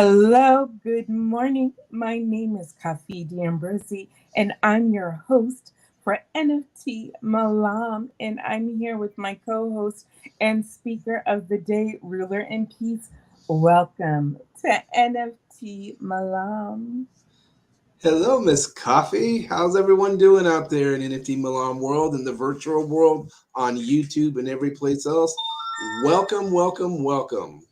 Hello, good morning. My name is Kafi D'Ambrosi, and I'm your host for NFT Malam. And I'm here with my co host and speaker of the day, Ruler in Peace. Welcome to NFT Malam. Hello, Miss Coffee. How's everyone doing out there in NFT Milan world, in the virtual world, on YouTube and every place else? Welcome, welcome, welcome.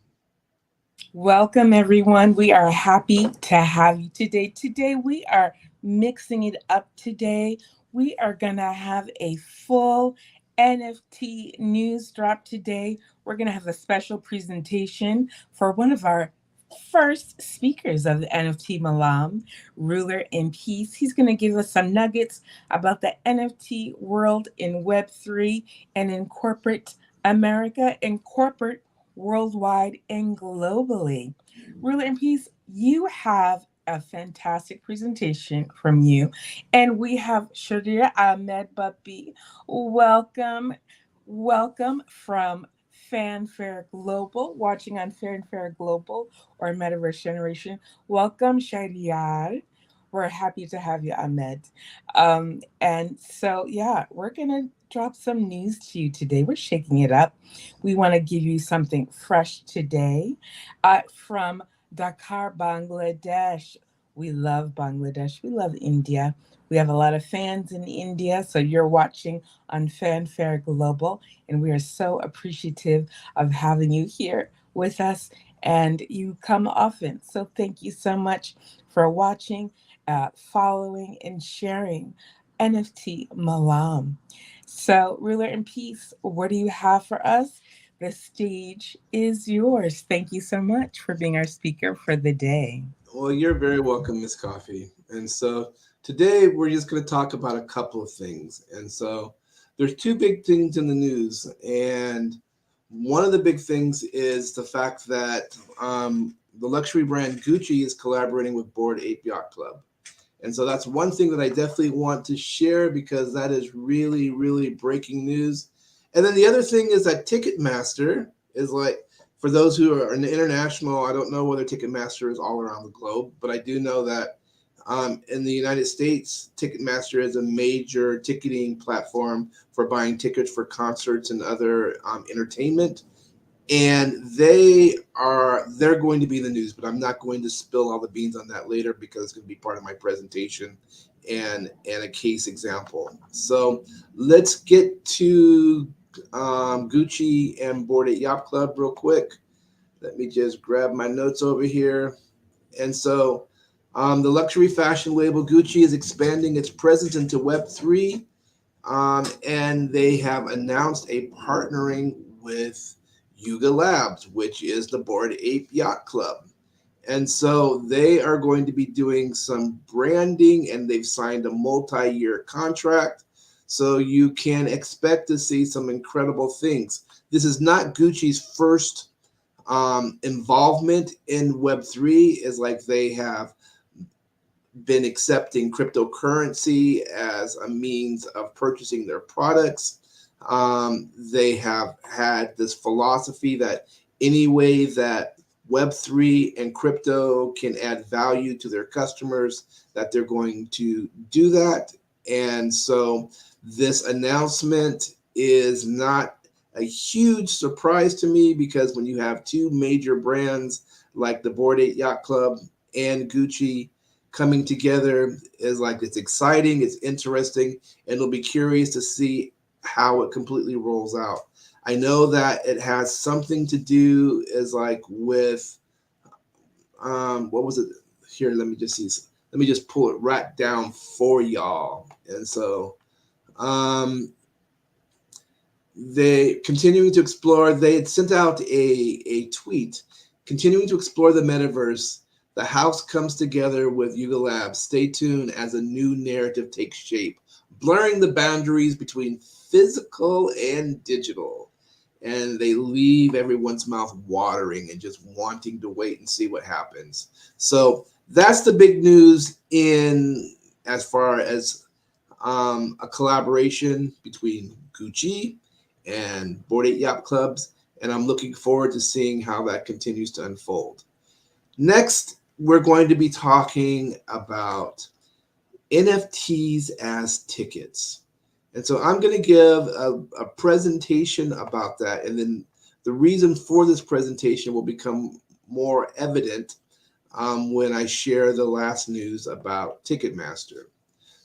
Welcome, everyone. We are happy to have you today. Today, we are mixing it up today. We are going to have a full NFT news drop today. We're going to have a special presentation for one of our first speakers of the NFT Malam, Ruler in Peace. He's going to give us some nuggets about the NFT world in Web3 and in corporate America and corporate worldwide and globally. Ruler in Peace, you have a fantastic presentation from you. And we have Sharia Ahmed Babi. Welcome, welcome from Fanfare Global, watching on Fanfare Global or Metaverse Generation. Welcome, Sharia. We're happy to have you, Ahmed. And so, we're going to drop some news to you today. We're shaking it up. We want to give you something fresh today from Dakar, Bangladesh. We love Bangladesh. We love India. We have a lot of fans in India, so you're watching on Fanfare Global, and we are so appreciative of having you here with us. And you come often. So thank you so much for watching, following, and sharing NFT Malam. So, Ruler in Peace, what do you have for us? The stage is yours. Thank you so much for being our speaker for the day. Well, you're very welcome, Miss Coffee. And so today we're just going to talk about a couple of things. And so there's two big things in the news. And one of the big things is the fact that the luxury brand Gucci is collaborating with Bored Ape Yacht Club. And so that's one thing that I definitely want to share because that is really, really breaking news. And then the other thing is that Ticketmaster is like, for those who are in the international, I don't know whether Ticketmaster is all around the globe, but I do know that in the United States, Ticketmaster is a major ticketing platform for buying tickets for concerts and other entertainment, and they're going to be in the news, but I'm not going to spill all the beans on that later because it's going to be part of my presentation and a case example. So let's get to Gucci and Bored Ape Yacht Club real quick. Let me just grab my notes over here. And so the luxury fashion label Gucci is expanding its presence into Web3, and they have announced a partnering with Yuga Labs, which is the Bored Ape Yacht Club. And so they are going to be doing some branding and they've signed a multi-year contract. So you can expect to see some incredible things. This is not Gucci's first involvement in Web3, is like they have been accepting cryptocurrency as a means of purchasing their products. They have had this philosophy that any way that Web3 and crypto can add value to their customers, that they're going to do that. And so this announcement is not a huge surprise to me because when you have two major brands like the Bored Ape Yacht Club and Gucci coming together, is like it's exciting, it's interesting, and it'll be curious to see how it completely rolls out. I know that it has something to do is like with what was it here? Let me just see. Let me just pull it right down for y'all. And so they continuing to explore. They had sent out a tweet continuing to explore the metaverse. The house comes together with Yuga Labs. Stay tuned as a new narrative takes shape, blurring the boundaries between physical and digital. And they leave everyone's mouth watering and just wanting to wait and see what happens. So that's the big news in as far as a collaboration between Gucci and Bored Ape Yacht Clubs. And I'm looking forward to seeing how that continues to unfold. Next, we're going to be talking about NFTs as tickets. And so I'm going to give a presentation about that. And then the reason for this presentation will become more evident when I share the last news about Ticketmaster.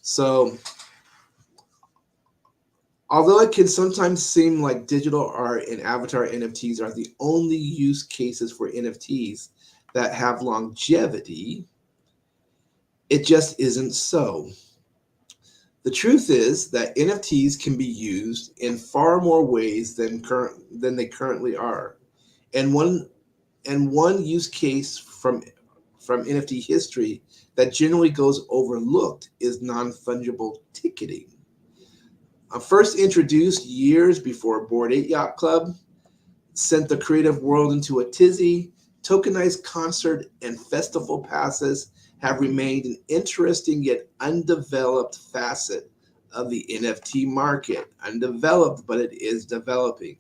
So, although it can sometimes seem like digital art and avatar NFTs are the only use cases for NFTs that have longevity, it just isn't so. The truth is that NFTs can be used in far more ways than they currently are. And one use case from NFT history that generally goes overlooked is non-fungible ticketing. First introduced years before Bored Ape Yacht Club sent the creative world into a tizzy, tokenized concert and festival passes have remained an interesting yet undeveloped facet of the NFT market. Undeveloped, but it is developing.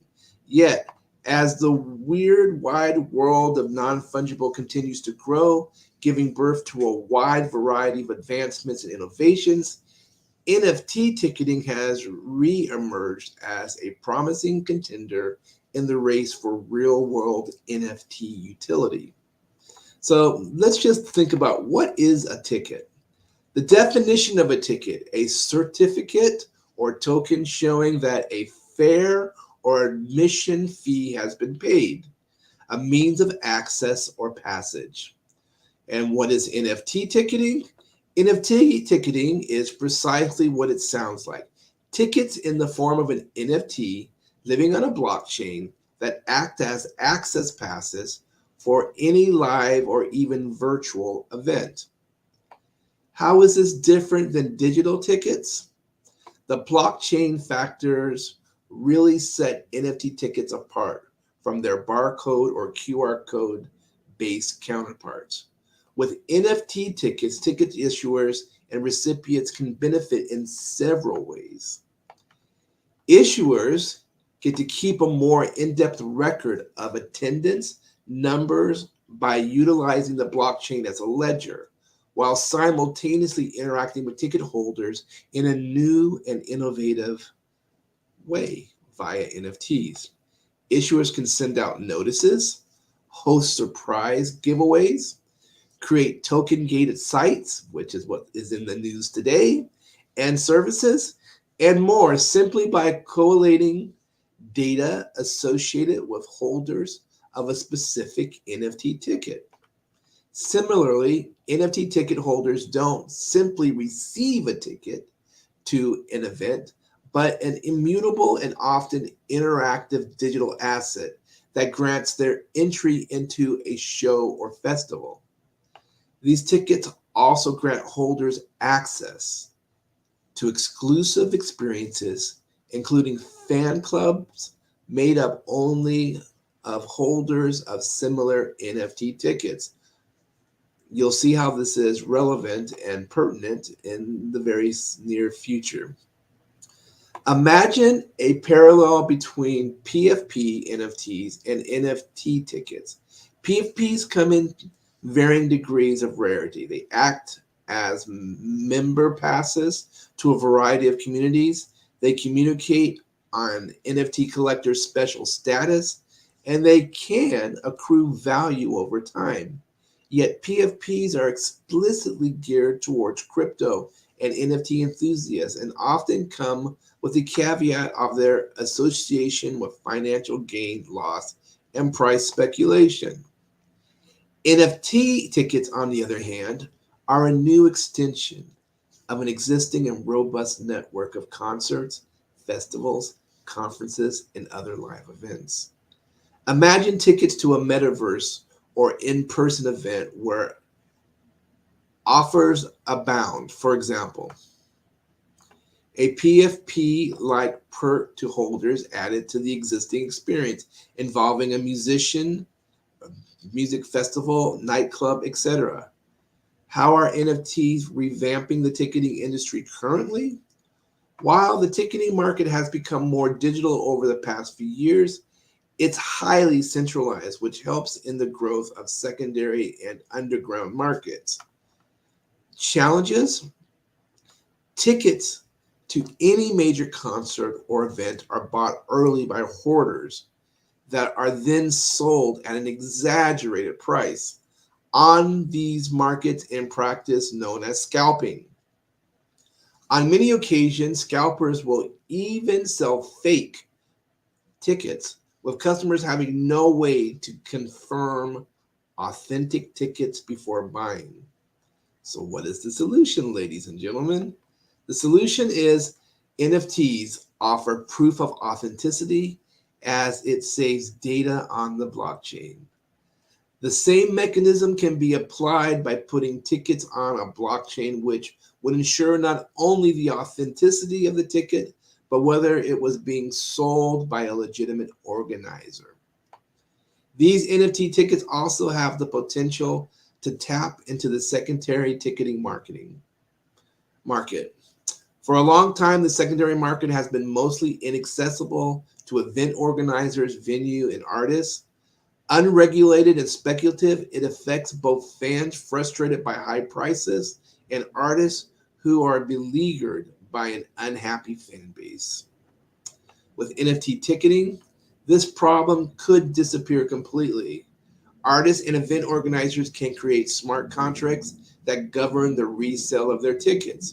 Yet, as the weird wide world of non-fungible continues to grow, giving birth to a wide variety of advancements and innovations, NFT ticketing has re-emerged as a promising contender in the race for real-world NFT utility. So let's just think about what is a ticket. The definition of a ticket: a certificate or token showing that a fare or admission fee has been paid, a means of access or passage. And what is NFT ticketing? NFT ticketing is precisely what it sounds like: tickets in the form of an NFT living on a blockchain that act as access passes for any live or even virtual event. How is this different than digital tickets? The blockchain factors really set NFT tickets apart from their barcode or QR code based counterparts. With NFT tickets, ticket issuers and recipients can benefit in several ways. Issuers get to keep a more in-depth record of attendance numbers by utilizing the blockchain as a ledger, while simultaneously interacting with ticket holders in a new and innovative way via NFTs. Issuers can send out notices, host surprise giveaways, create token gated sites, which is what is in the news today, and services, and more simply by collating data associated with holders of a specific NFT ticket. Similarly, NFT ticket holders don't simply receive a ticket to an event, but an immutable and often interactive digital asset that grants their entry into a show or festival. These tickets also grant holders access to exclusive experiences, including fan clubs made up only of holders of similar NFT tickets. You'll see how this is relevant and pertinent in the very near future. Imagine a parallel between PFP NFTs and NFT tickets. PFPs come in varying degrees of rarity. They act as member passes to a variety of communities. They communicate on NFT collectors' special status, and they can accrue value over time. Yet PFPs are explicitly geared towards crypto and NFT enthusiasts and often come with the caveat of their association with financial gain, loss, and price speculation. NFT tickets, on the other hand, are a new extension of an existing and robust network of concerts, festivals, conferences, and other live events. Imagine tickets to a metaverse or in-person event where offers abound. For example, a PFP-like perk to holders added to the existing experience involving a musician, a music festival, nightclub, etc. How are NFTs revamping the ticketing industry currently? While the ticketing market has become more digital over the past few years, It's highly centralized, which helps in the growth of secondary and underground markets. Challenges: tickets to any major concert or event are bought early by hoarders that are then sold at an exaggerated price on these markets, in practice known as scalping. On many occasions, scalpers will even sell fake tickets, with customers having no way to confirm authentic tickets before buying. So, what is the solution, ladies and gentlemen? The solution is NFTs offer proof of authenticity as it saves data on the blockchain. The same mechanism can be applied by putting tickets on a blockchain, which would ensure not only the authenticity of the ticket, but whether it was being sold by a legitimate organizer. These NFT tickets also have the potential to tap into the secondary ticketing market. For a long time, the secondary market has been mostly inaccessible to event organizers, venue, and artists. Unregulated and speculative, it affects both fans frustrated by high prices and artists who are beleaguered by an unhappy fan base. With NFT ticketing, this problem could disappear completely. Artists and event organizers can create smart contracts that govern the resale of their tickets.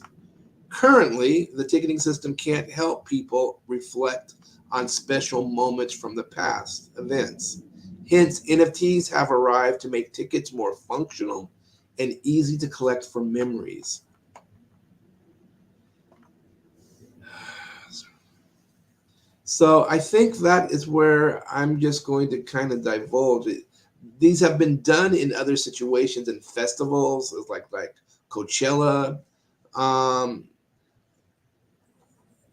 Currently, the ticketing system can't help people reflect on special moments from the past events. Hence, NFTs have arrived to make tickets more functional and easy to collect for memories. So I think that is where I'm just going to kind of divulge it. These have been done in other situations in festivals, like Coachella, um,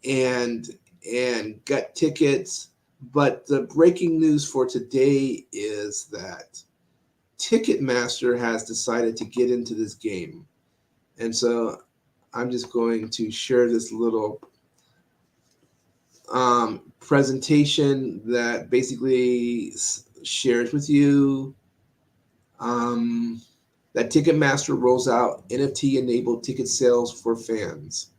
and got tickets. But the breaking news for today is that Ticketmaster has decided to get into this game. And so I'm just going to share this little presentation that basically shares with you that Ticketmaster rolls out NFT-enabled ticket sales for fans.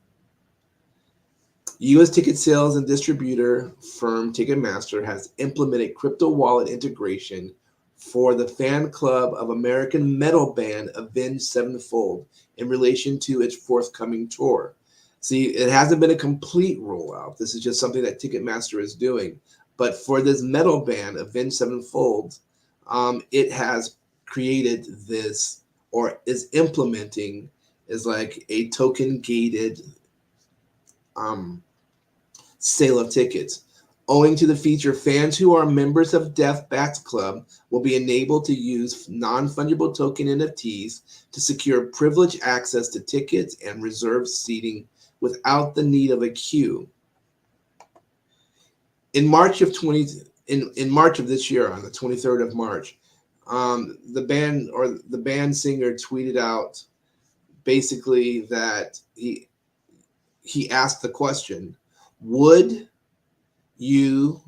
U.S. ticket sales and distributor firm Ticketmaster has implemented crypto wallet integration for the fan club of American metal band Avenged Sevenfold in relation to its forthcoming tour. See, it hasn't been a complete rollout. This is just something that Ticketmaster is doing. But for this metal band, Avenged Sevenfold, it has created this, or is implementing, is like a token gated sale of tickets. Owing to the feature, fans who are members of Death Bats Club will be enabled to use non-fungible token NFTs to secure privileged access to tickets and reserved seating without the need of a queue. In March of this year, on the 23rd of March, the band singer tweeted out basically that he asked the question, would you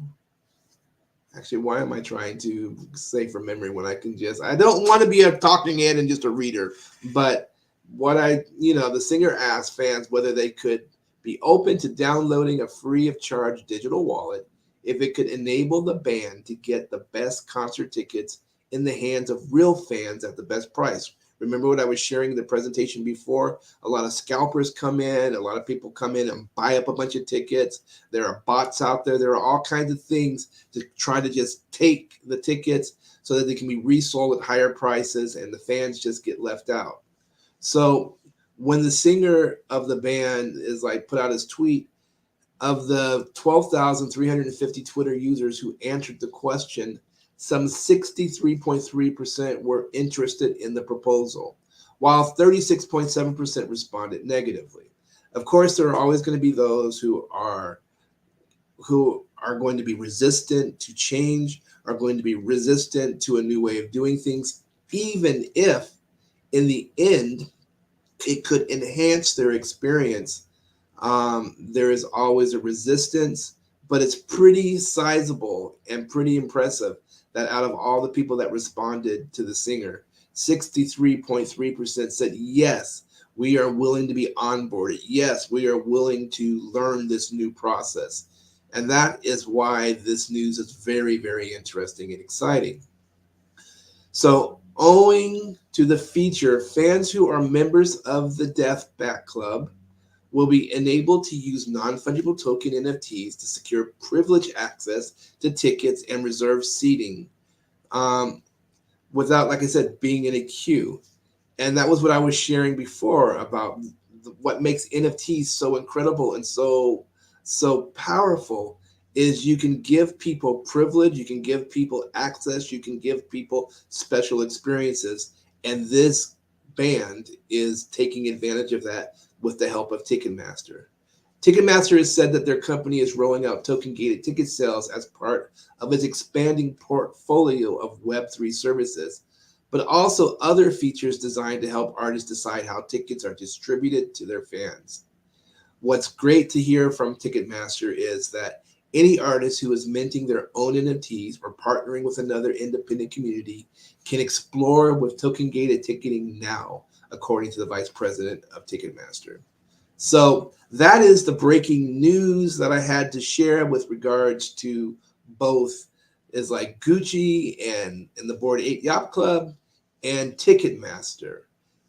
actually, why am I trying to say from memory when I don't want to be a talking head and just a reader, but the singer asked fans whether they could be open to downloading a free of charge digital wallet if it could enable the band to get the best concert tickets in the hands of real fans at the best price. Remember what I was sharing in the presentation before? A lot of scalpers come in, a lot of people come in and buy up a bunch of tickets. There are bots out there. There are all kinds of things to try to just take the tickets so that they can be resold at higher prices and the fans just get left out. So when the singer of the band is put out his tweet, of the 12,350 Twitter users who answered the question, some 63.3% were interested in the proposal, while 36.7% responded negatively. Of course, there are always going to be those who are going to be resistant to change, are going to be resistant to a new way of doing things, even if in the end it could enhance their experience. There is always a resistance, but it's pretty sizable and pretty impressive that out of all the people that responded to the singer, 63.3% said yes, we are willing to be onboarded. Yes, we are willing to learn this new process. And that is why this news is very, very interesting and exciting. So, owing to the feature, fans who are members of the Death Bat Club will be enabled to use non-fungible token NFTs to secure privileged access to tickets and reserve seating um, without, like I said, being in a queue. And that was what I was sharing before about what makes NFTs so incredible and so powerful is you can give people privilege, you can give people access, you can give people special experiences. And this band is taking advantage of that with the help of Ticketmaster. Ticketmaster has said that their company is rolling out token gated ticket sales as part of its expanding portfolio of Web3 services, but also other features designed to help artists decide how tickets are distributed to their fans. What's great to hear from Ticketmaster is that any artist who is minting their own NFTs or partnering with another independent community can explore with token gated ticketing now, according to the vice president of Ticketmaster. So that is the breaking news that I had to share with regards to both is like Gucci and the Board 8 Yacht Club and Ticketmaster.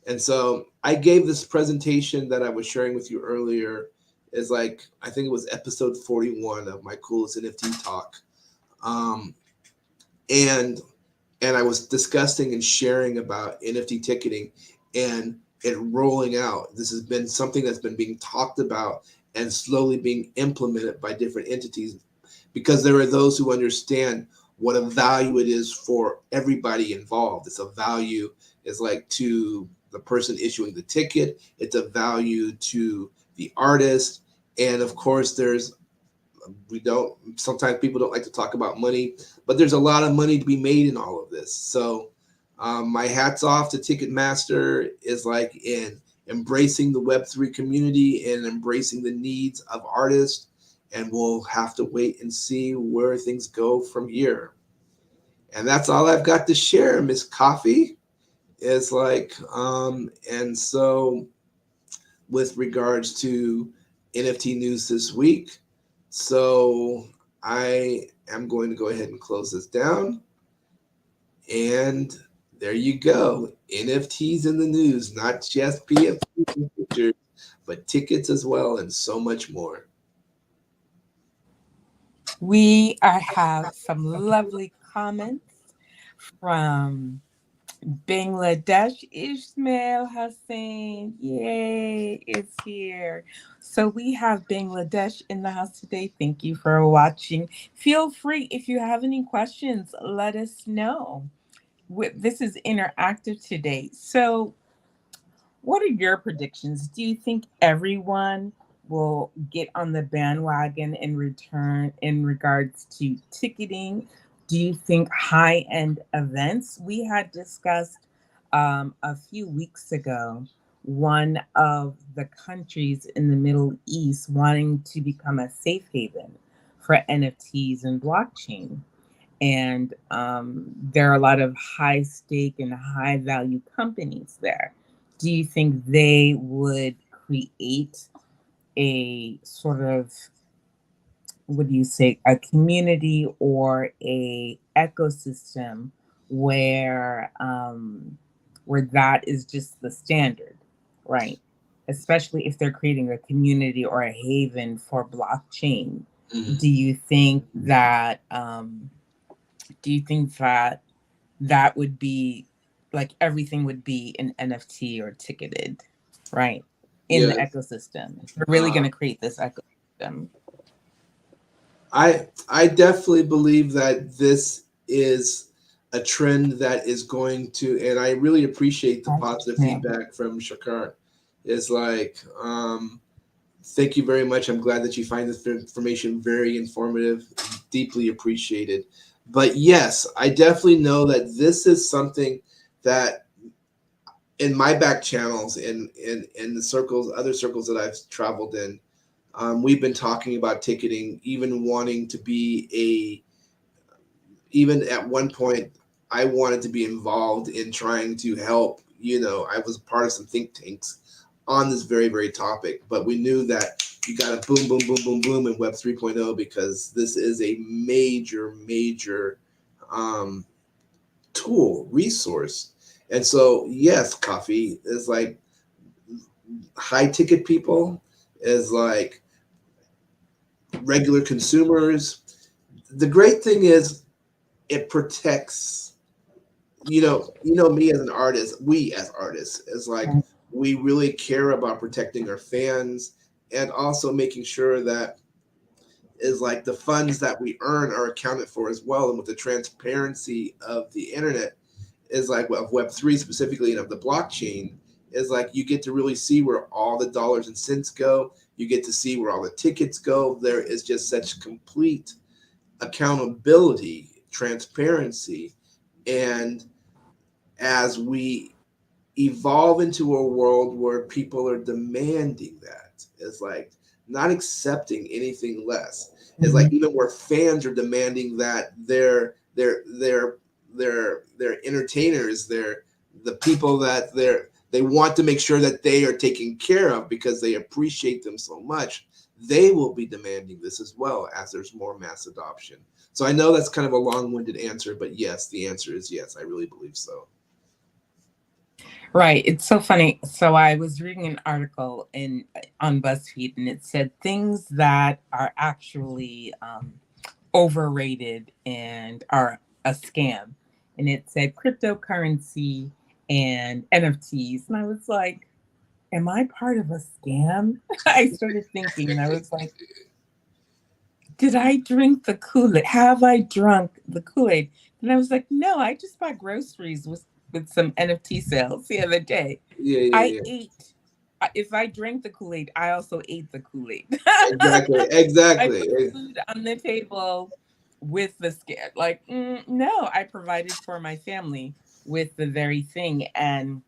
And so I gave this presentation that I was sharing with you earlier is like, I think it was episode 41 of my coolest NFT talk. Um, and and I was discussing and sharing about NFT ticketing and it rolling out. This has been something that's been being talked about and slowly being implemented by different entities because there are those who understand what a value it is for everybody involved. It's a value is like to the person issuing the ticket. It's a value to the artist. And of course, sometimes people don't like to talk about money, but there's a lot of money to be made in all of this. So my hats off to Ticketmaster is like in embracing the Web3 community and embracing the needs of artists. And we'll have to wait and see where things go from here. And that's all I've got to share, Miss Coffee. Is like, and so with regards to NFT news this week, so I am going to go ahead and close this down. And there you go. NFTs in the news, not just PFPs and pictures, but tickets as well, and so much more. We have some lovely comments from Bangladesh. Ismail Hussein, yay, is here. So we have Bangladesh in the house today. Thank you for watching. Feel free, if you have any questions, let us know. This is interactive today. So what are your predictions? Do you think everyone will get on the bandwagon in return in regards to ticketing? Do you think high-end events? We had discussed a few weeks ago one of the countries in the Middle East wanting to become a safe haven for NFTs and blockchain. And there are a lot of high stake and high value companies there. Do you think they would create a sort of, what do you say, a community or a ecosystem where that is just the standard, right? Especially if they're creating a community or a haven for blockchain. Mhm. Do you think that that would be like everything would be an NFT or ticketed, right? In the Yeah, ecosystem. We're really going uh, to create this ecosystem. I definitely believe that this is a trend that is going to, and I really appreciate the positive Yeah. feedback from Shakar. Is like, thank you very much. I'm glad that you find this information very informative, deeply appreciated. But yes, I definitely know that this is something that in my back channels in the circles, other circles that I've traveled in, We've been talking about ticketing, even wanting to be even at one point, I wanted to be involved in trying to help. I was part of some think tanks on this very, very topic, but we knew that you got to boom, boom, boom, boom, boom in Web 3.0 because this is a major, major um, tool, resource. And so, yes, coffee is like high ticket people, is like regular consumers. The great thing is it protects me as an artist, we as artists is like we really care about protecting our fans and also making sure that is like the funds that we earn are accounted for as well. And with the transparency of the internet is like of Web3 specifically and of the blockchain is like you get to really see where all the dollars and cents go. You get to see where all the tickets go. There is just such complete accountability, transparency, and as we evolve into a world where people are demanding that, it's like not accepting anything less. It's like even where fans are demanding that their entertainers, the people that they want to make sure that they are taken care of because they appreciate them so much. They will be demanding this as well as there's more mass adoption. So I know that's kind of a long-winded answer, but yes, the answer is yes. I really believe so. Right. It's so funny. So I was reading an article on BuzzFeed, and it said things that are actually overrated and are a scam. And it said cryptocurrency and NFTs. And I was like, am I part of a scam? I started thinking, and I was like, did I drink the Kool-Aid? Have I drunk the Kool-Aid? And I was like, no, I just bought groceries with some NFT sales the other day. Yeah, yeah, I yeah. ate. If I drank the Kool-Aid, I also ate the Kool-Aid. Exactly, I put exactly. food on the table with the scare. Like, no, I provided for my family with the very thing, and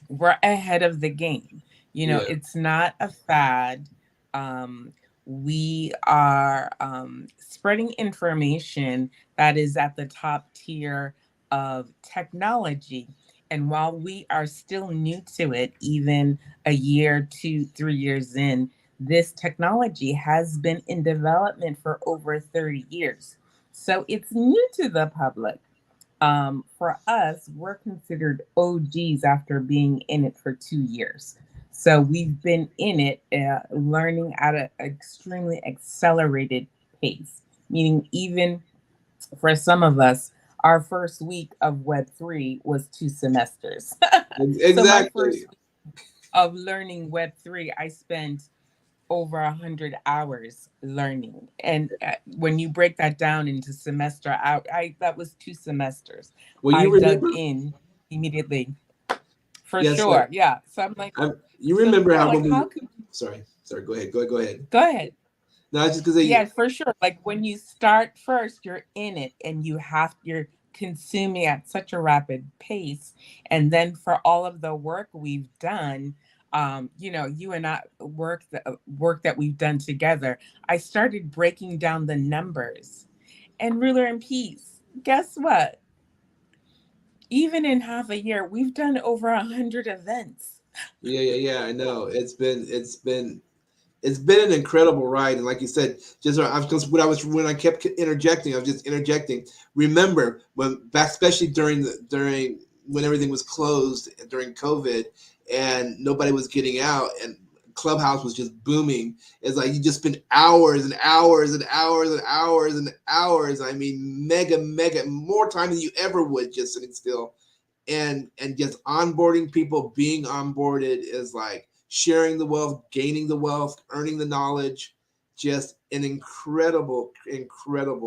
we're ahead of the game. Yeah, It's not a fad. We are spreading information that is at the top tier of technology. And while we are still new to it, even a year, 2, 3 years in, this technology has been in development for over 30 years. So it's new to the public. For us, we're considered OGs after being in it for 2 years. So we've been in it, learning at an extremely accelerated pace, meaning even for some of us, our first week of Web3 was 2 semesters. So my first exactly. week of learning Web3, I spent over 100 hours learning. And when you break that down into semester out, I that was 2 semesters. Well, I you dug remember? in immediately for Yes, like sure. Yeah. So I'm like, you so remember yeah, how like when we? how could Sorry. Go ahead. go ahead. No, I just because they. Yeah, for sure. Like when you start first, you're in it and you're consuming at such a rapid pace. And then for all of the work we've done, you and I work that we've done together, I started breaking down the numbers. And Ruler and Peace, guess what? Even in half a year, we've done over 100 events. Yeah, yeah, yeah. I know. It's been an incredible ride, and like you said, just I was just when I kept interjecting, I was just interjecting. Remember when back, especially during when everything was closed during COVID, and nobody was getting out, and Clubhouse was just booming. It's like you just spend hours and hours and hours and hours and hours. I mean, mega more time than you ever would just sitting still and just onboarding people, being onboarded is like sharing the wealth, gaining the wealth, earning the knowledge. Just an incredible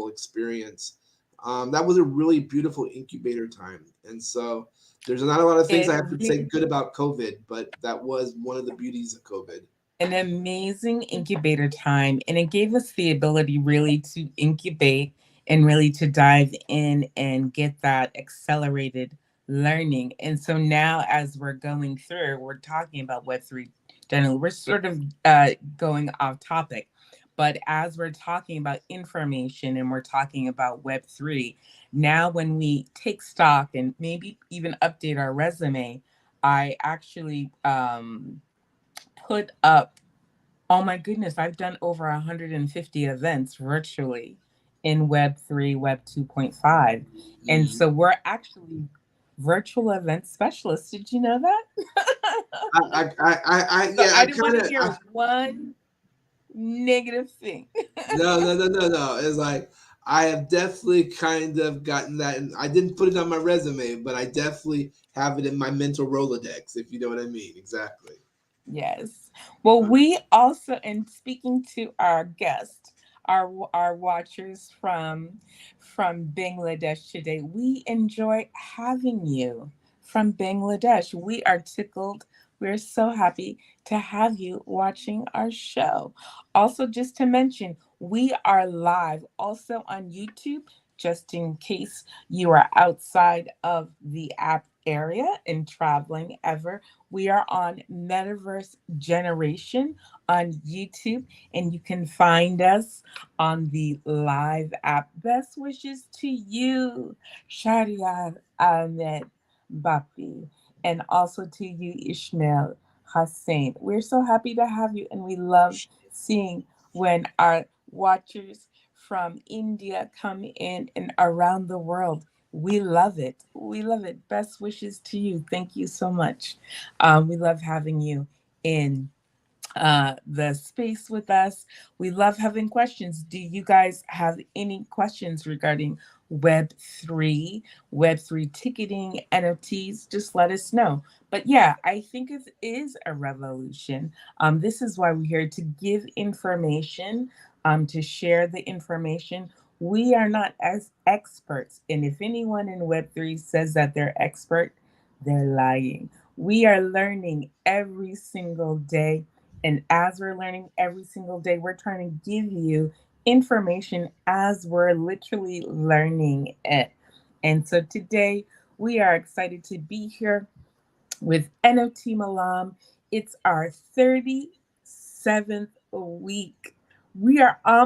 experience. That was a really beautiful incubator time, and so there's not a lot of things It I have to say really good about COVID, but that was one of the beauties of COVID. an amazing incubator time, and it gave us the ability really to incubate and really to dive in and get that accelerated learning. And so now as we're going through, we're talking about Web 3 generally. We're sort of going off topic, but as we're talking about information and we're talking about Web3, now when we take stock and maybe even update our resume, I actually put up, oh my goodness, I've done over 150 events virtually in Web3, Web 2.5. And Mm. so we're actually virtual event specialists. Did you know that? So Yeah, I I didn't want kind to of, hear one negative thing. no. It's like I have definitely kind of gotten that, and I didn't put it on my resume, but I definitely have it in my mental Rolodex, if you know what I mean. Exactly. Yes. Well, Uh, we also, and speaking to our guest, our watchers from Bangladesh today, we enjoy having you from Bangladesh. We are tickled. We're so happy to have you watching our show. Also, just to mention, we are live also on YouTube, just in case you are outside of the app area and traveling ever. We are on Metaverse Generation on YouTube, and you can find us on the live app. Best wishes to you, Shariar Ahmed Bapi, and also to you, Ishmael Hussein. We're so happy to have you, and we love seeing when our watchers from India come in and around the world. We love it. We love it. Best wishes to you. Thank you so much. We love having you in the space with us. We love having questions. Do you guys have any questions regarding Web3, Web3 ticketing, NFTs? Just let us know. But yeah, I think it is a revolution. This is why we're here to give information, to share the information. We are not as experts. And if anyone in Web3 says that they're expert, they're lying. We are learning every single day, and as we're learning every single day, we're trying to give you information as we're literally learning it. And so today we are excited to be here with NOT Malam. It's our 37th week. We are how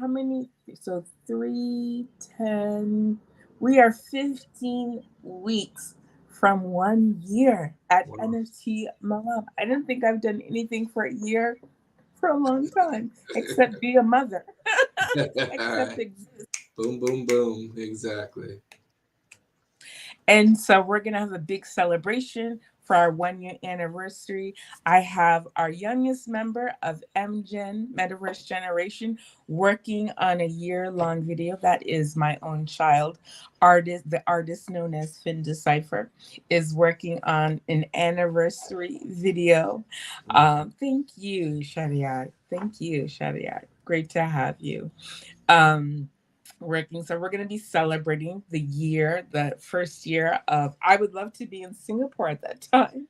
many? So 310. We are 15 weeks from 1 year at wow. NOT Malam. I don't think I've done anything for a year for a long time, except be a mother, except exist. Boom, boom, boom. Exactly. And so we're going to have a big celebration for our 1 year anniversary. I have our youngest member of MGEN, Metaverse Generation, working on a year-long video. That is my own child. The artist known as Finn Decipher, is working on an anniversary video. Thank you, Shariat. Thank you, Shariat. Great to have you. Um, Working. So we're going to be celebrating the year, the first year of. I would love to be in Singapore at that time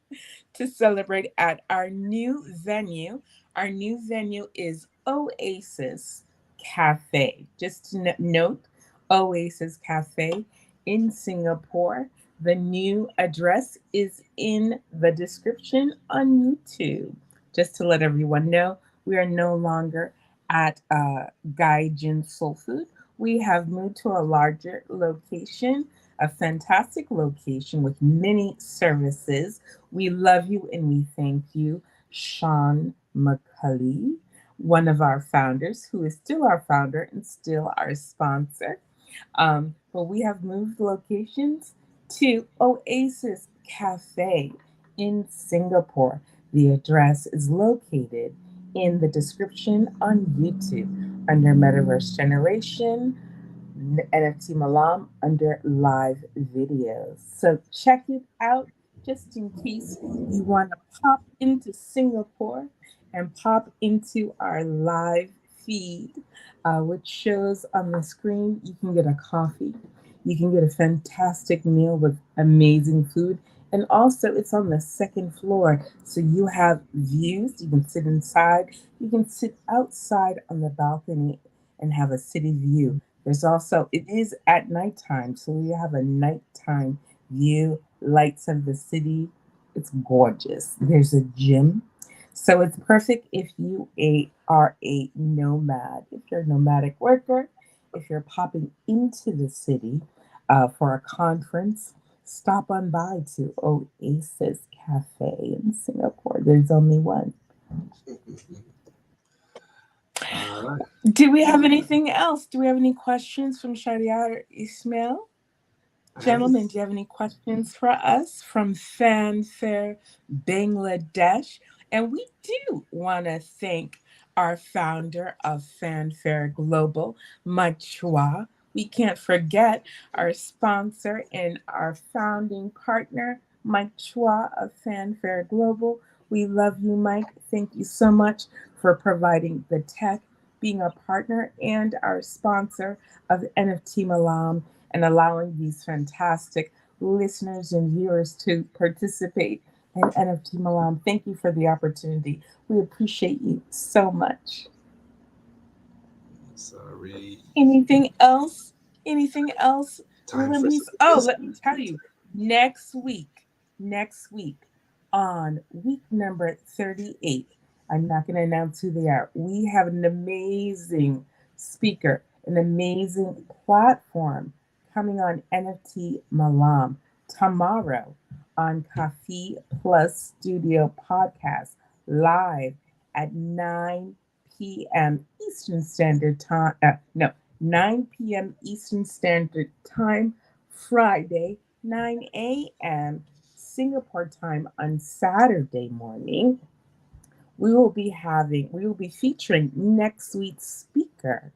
to celebrate at our new venue. Our new venue is Oasis Cafe. Just to note, Oasis Cafe in Singapore. The new address is in the description on YouTube. Just to let everyone know, we are no longer at Gaijin Soul Food. We have moved to a larger location, a fantastic location with many services. We love you and we thank you, Sean McCully, one of our founders, who is still our founder and still our sponsor. But we have moved locations to Oasis Cafe in Singapore. The address is located in the description on YouTube under Metaverse Generation, NFT Malam under live videos. So check it out just in case you want to pop into Singapore and pop into our live feed, which shows on the screen. You can get a coffee, you can get a fantastic meal with amazing food. And also, it's on the second floor. So you have views. You can sit inside. You can sit outside on the balcony and have a city view. There's also, it is at nighttime, so we have a nighttime view, lights of the city. It's gorgeous. There's a gym. So it's perfect if you are a nomad, if you're a nomadic worker, if you're popping into the city for a conference, stop on by to Oasis Cafe in Singapore. There's only one. All right. Do we have anything else? Do we have any questions from Sharia or Ismail? I have Gentlemen, do you have any questions for us from Fanfare Bangladesh? And we do want to thank our founder of Fanfare Global, Chua. We can't forget our sponsor and our founding partner, Mike Chua of Fanfare Global. We love you, Mike. Thank you so much for providing the tech, being a partner, and our sponsor of NFT Malam and allowing these fantastic listeners and viewers to participate in NFT Milan. Thank you for the opportunity. We appreciate you so much. sorry. Anything else? Anything else? Time Let for me, some oh, music. let me tell you, next week, on week number 38, I'm not going to announce who they are. We have an amazing speaker, an amazing platform coming on NFT Malam tomorrow on Coffee Plus Studio Podcast live at 9 p.m. Eastern Standard Time. No, 9 p.m. Eastern Standard Time, Friday, 9 a.m. Singapore time on Saturday morning. We will be featuring next week's speaker.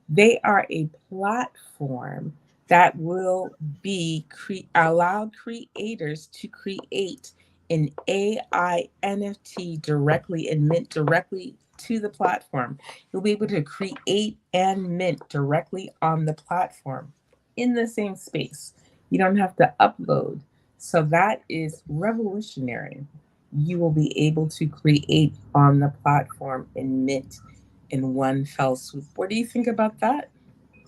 They are a platform that will be allow creators to create an AI NFT directly and mint directly to the platform. You'll be able to create and mint directly on the platform in the same space. You don't have to upload. So that is revolutionary. You will be able to create on the platform and mint in one fell swoop. What do you think about that?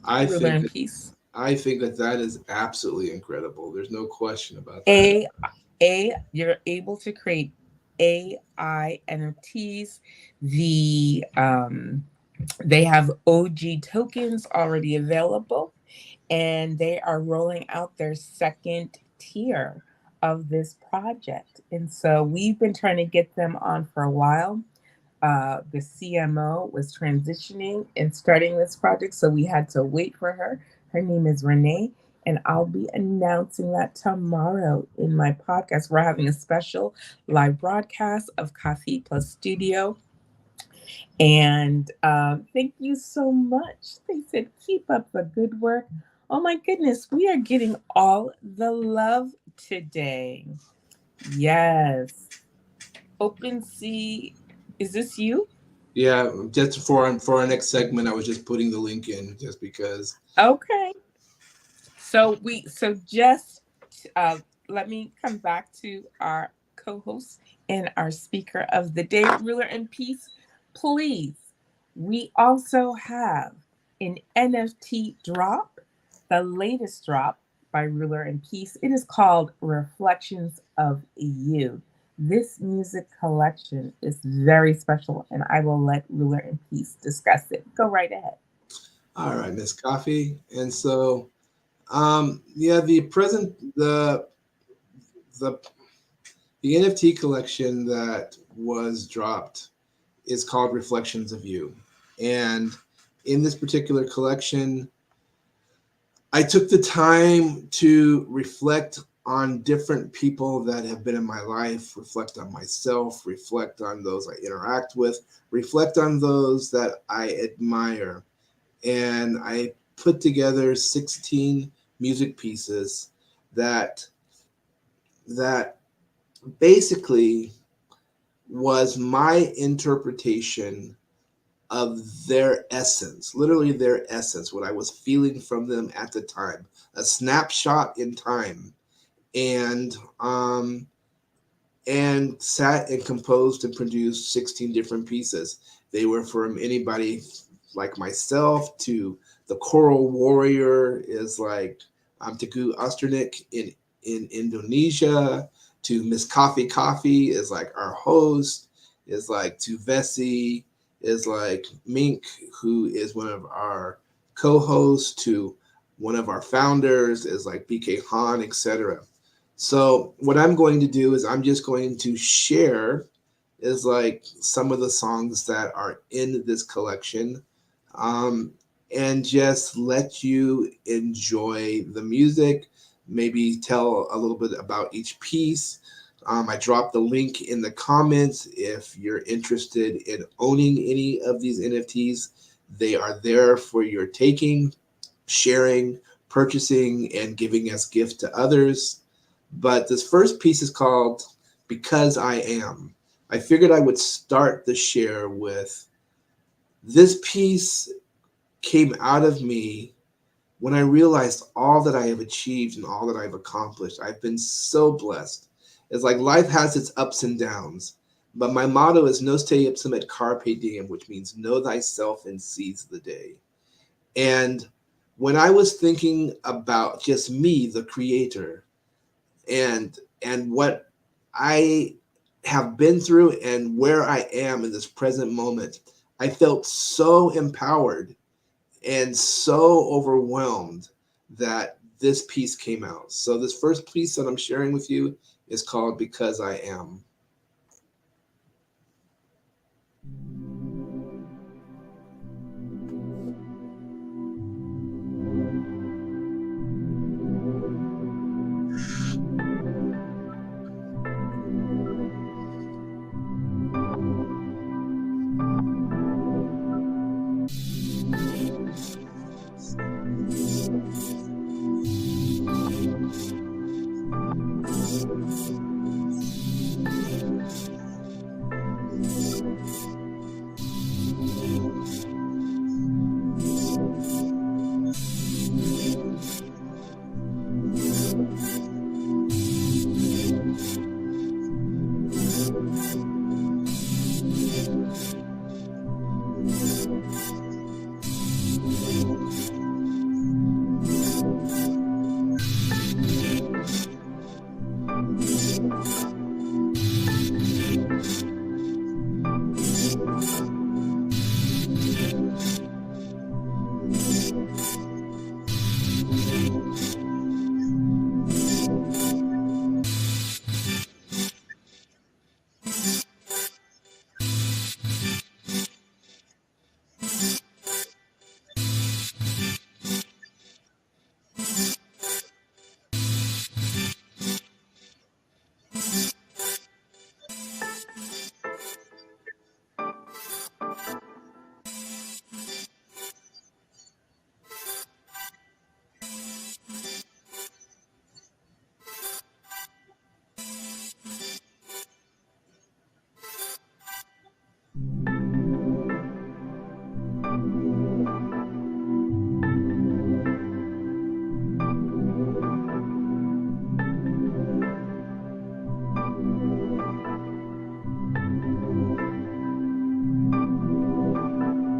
I Ruler think in that peace. I think that that is absolutely incredible. There's no question about that. A you're able to create AI NFTs. They have OG tokens already available, and they are rolling out their second tier of this project. And so we've been trying to get them on for a while. The CMO was transitioning and starting this project, so we had to wait for her. Her name is Renee, and I'll be announcing that tomorrow in my podcast. We're having a special live broadcast of Coffee Plus Studio. And thank you so much. They said, keep up the good work. Oh my goodness, we are getting all the love today. Yes. Open Sea, is this you? Yeah, just for our next segment, I was just putting the link in just because. Okay. So just uh, let me come back to our co-host and our speaker of the day, Ruler in Peace. Please, we also have an NFT drop, the latest drop by Ruler in Peace. It is called Reflections of You. This music collection is very special, and I will let Ruler in Peace discuss it. Go right ahead. All right, Miss Coffee, and so yeah, the the NFT collection that was dropped is called Reflections of You, and in this particular collection, I took the time to reflect on different people that have been in my life, reflect on myself, reflect on those I interact with, reflect on those that I admire. And I put together 16 music pieces that that basically was my interpretation of their essence, literally their essence, what I was feeling from them at the time, a snapshot in time, and um, and sat and composed and produced 16 different pieces. They were from anybody like myself to the choral warrior is like Teguh Osternik in Indonesia to Miss Coffee Coffee is like our host is like to Vessi, is like Mink, who is one of our co-hosts, to one of our founders, is like BK Han, etc. So what I'm going to do is I'm just going to share is like some of the songs that are in this collection, um, and just let you enjoy the music, maybe tell a little bit about each piece. I dropped the link in the comments if you're interested in owning any of these NFTs. They are there for your taking, sharing, purchasing, and giving as gift to others. But this first piece is called Because I Am. I figured I would start the share with this piece came out of me when I realized all that I have achieved and all that I've accomplished. I've been so blessed. It's like life has its ups and downs, but my motto is "No stay ipsum et carpe diem," which means know thyself and seize the day. And when I was thinking about just me, the creator, and what I have been through and where I am in this present moment, I felt so empowered and so overwhelmed that this piece came out. So this first piece that I'm sharing with you is called Because I Am.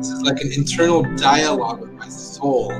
This is like an internal dialogue with my soul.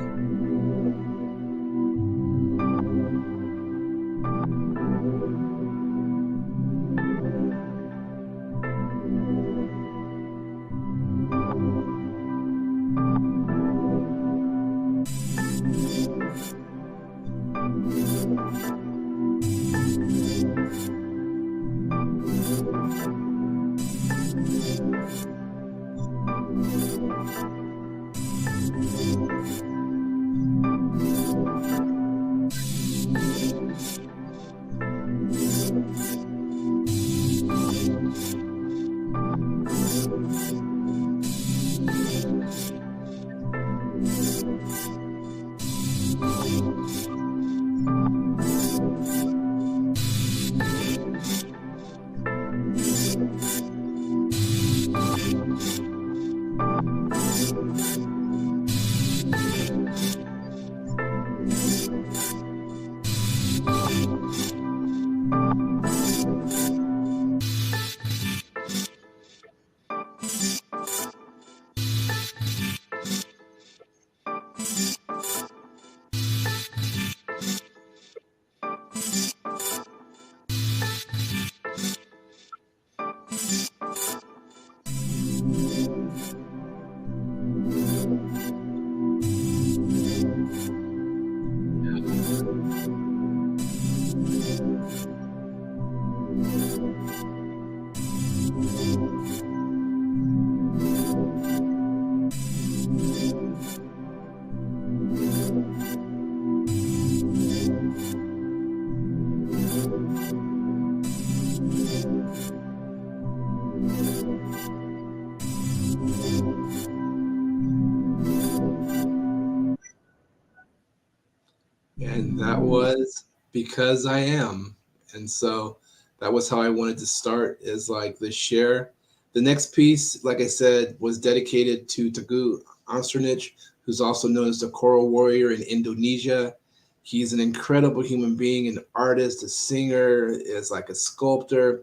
That was because I am. And so that was how I wanted to start, is like the share. The next piece, like I said, was dedicated to Teguh Ansternich, who's also known as the Coral Warrior in Indonesia. He's an incredible human being, an artist, a singer, is like a sculptor,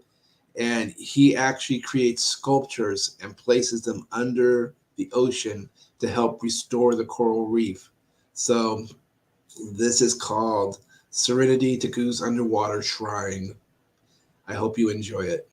and he actually creates sculptures and places them under the ocean to help restore the coral reef. So this is called Serenity Teguh's Underwater Shrine. I hope you enjoy it.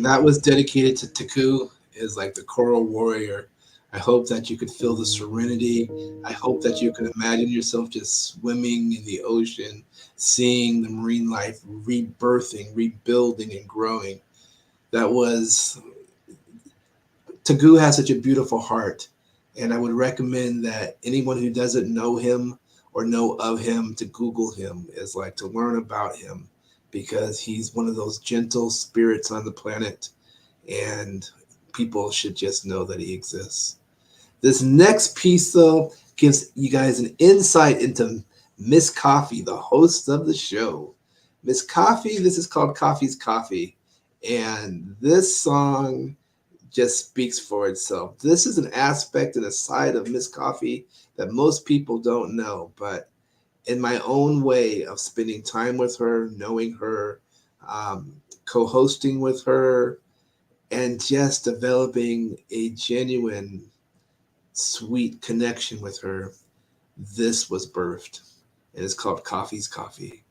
And that was dedicated to Taku, is like the coral warrior. I hope that you could feel the serenity. I hope that you could imagine yourself just swimming in the ocean, seeing the marine life rebirthing, rebuilding, and growing. That was, Tagu has such a beautiful heart. And I would recommend that anyone who doesn't know him or know of him to Google him, is like to learn about him, because he's one of those gentle spirits on the planet, and people should just know that he exists. This next piece, though, gives you guys an insight into Miss Coffee, the host of the show. Miss Coffee, this is called Coffee's Coffee. And this song just speaks for itself. This is an aspect and a side of Miss Coffee that most people don't know. But in my own way of spending time with her, knowing her, co-hosting with her, and just developing a genuine, sweet connection with her, this was birthed. And it's called Coffee's Coffee.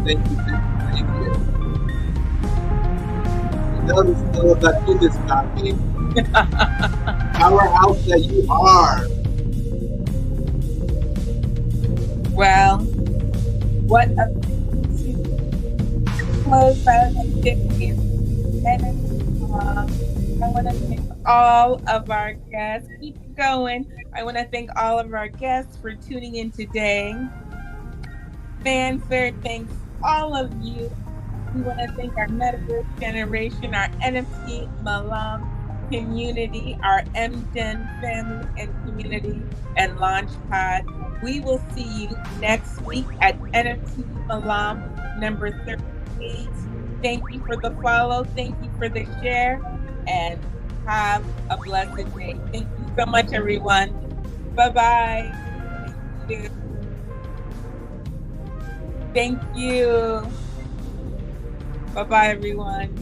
Thank you, thank you. Tell us all about you, Miss Coffee. Powerhouse that you are. Well, what a close out of this. And I want to thank all of our guests. Keep it going. I want to thank all of our guests for tuning in today. Fanfare thanks all of you. We want to thank our Metaverse generation, our NFT Malam community, our MGEN family and community, and Launchpad. We will see you next week at NFT Malam number 38. Thank you for the follow. Thank you for the share. And have a blessed day. Thank you so much, everyone. Bye-bye. Thank you. Thank you. Bye-bye, everyone.